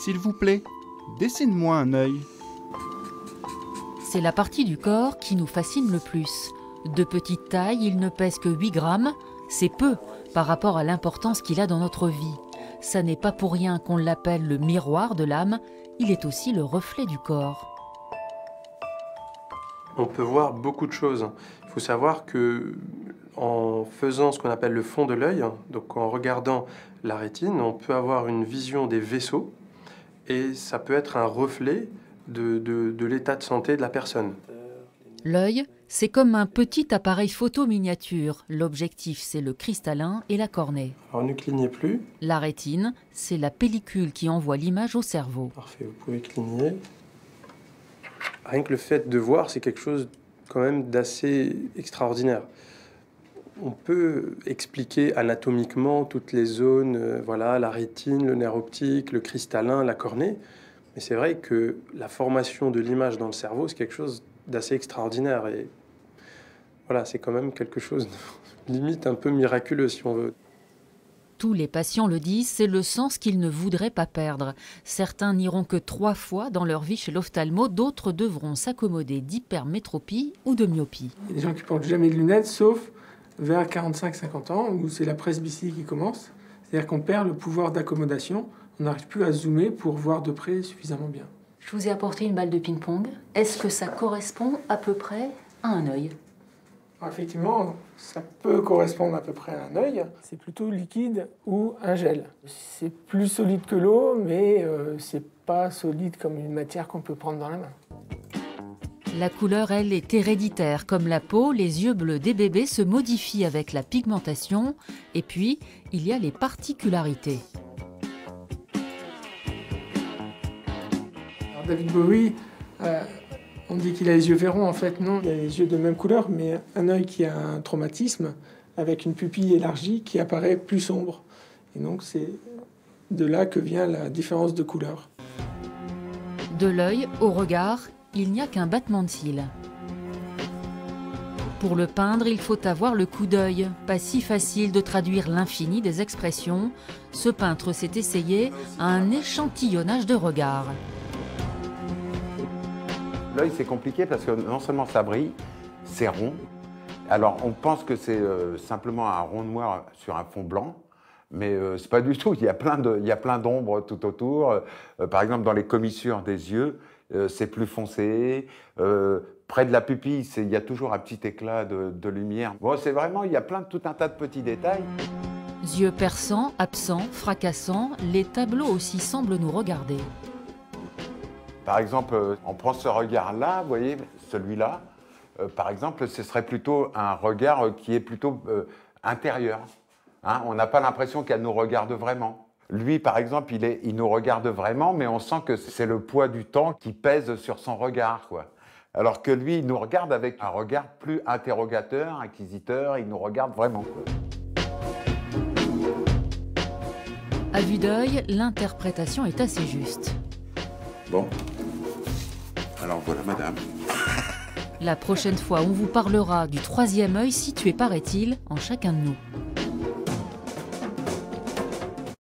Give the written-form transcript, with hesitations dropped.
S'il vous plaît, dessine-moi un œil. C'est la partie du corps qui nous fascine le plus. De petite taille, il ne pèse que 8 grammes. C'est peu par rapport à l'importance qu'il a dans notre vie. Ça n'est pas pour rien qu'on l'appelle le miroir de l'âme. Il est aussi le reflet du corps. On peut voir beaucoup de choses. Il faut savoir que en faisant ce qu'on appelle le fond de l'œil, donc en regardant la rétine, on peut avoir une vision des vaisseaux et ça peut être un reflet de l'état de santé de la personne. L'œil, c'est comme un petit appareil photo miniature. L'objectif, c'est le cristallin et la cornée. Alors ne clignez plus. La rétine, c'est la pellicule qui envoie l'image au cerveau. Parfait, vous pouvez cligner. Rien que le fait de voir, c'est quelque chose quand même d'assez extraordinaire. On peut expliquer anatomiquement toutes les zones, voilà, la rétine, le nerf optique, le cristallin, la cornée. Mais c'est vrai que la formation de l'image dans le cerveau, c'est quelque chose d'assez extraordinaire. Et voilà, c'est quand même quelque chose de limite un peu miraculeux, si on veut. Tous les patients le disent, c'est le sens qu'ils ne voudraient pas perdre. Certains n'iront que 3 fois dans leur vie chez l'ophtalmo, d'autres devront s'accommoder d'hypermétropie ou de myopie. Il y a des gens qui ne portent jamais de lunettes, sauf vers 45-50 ans, où c'est la presbytie qui commence. C'est-à-dire qu'on perd le pouvoir d'accommodation, on n'arrive plus à zoomer pour voir de près suffisamment bien. Je vous ai apporté une balle de ping-pong. Est-ce que ça correspond à peu près à un œil? Alors effectivement, ça peut correspondre à peu près à un œil. C'est plutôt liquide ou un gel. C'est plus solide que l'eau, mais c'est pas solide comme une matière qu'on peut prendre dans la main. La couleur, elle, est héréditaire. Comme la peau, les yeux bleus des bébés se modifient avec la pigmentation. Et puis, il y a les particularités. Alors David Bowie, on dit qu'il a les yeux verrons. En fait, non, il a les yeux de même couleur, mais un œil qui a un traumatisme, avec une pupille élargie qui apparaît plus sombre. Et donc, c'est de là que vient la différence de couleur. De l'œil au regard, il n'y a qu'un battement de cils. Pour le peindre, il faut avoir le coup d'œil. Pas si facile de traduire l'infini des expressions. Ce peintre s'est essayé à un échantillonnage de regards. L'œil, c'est compliqué parce que non seulement ça brille, c'est rond. Alors, on pense que c'est simplement un rond noir sur un fond blanc, mais c'est pas du tout. Il y a plein d'ombres tout autour. Par exemple, dans les commissures des yeux, c'est plus foncé. Près de la pupille, il y a toujours un petit éclat de lumière. Bon, c'est vraiment, il y a tout un tas de petits détails. Yeux perçants, absents, fracassants, les tableaux aussi semblent nous regarder. Par exemple, on prend ce regard-là, vous voyez, celui-là. Par exemple, ce serait plutôt un regard qui est plutôt intérieur. Hein, on n'a pas l'impression qu'elle nous regarde vraiment. Lui, par exemple, il nous regarde vraiment, mais on sent que c'est le poids du temps qui pèse sur son regard, quoi. Alors que lui, il nous regarde avec un regard plus interrogateur, inquisiteur, il nous regarde vraiment, quoi. À vue d'œil, l'interprétation est assez juste. Bon, alors voilà, madame. La prochaine fois, on vous parlera du 3e œil situé, paraît-il, en chacun de nous.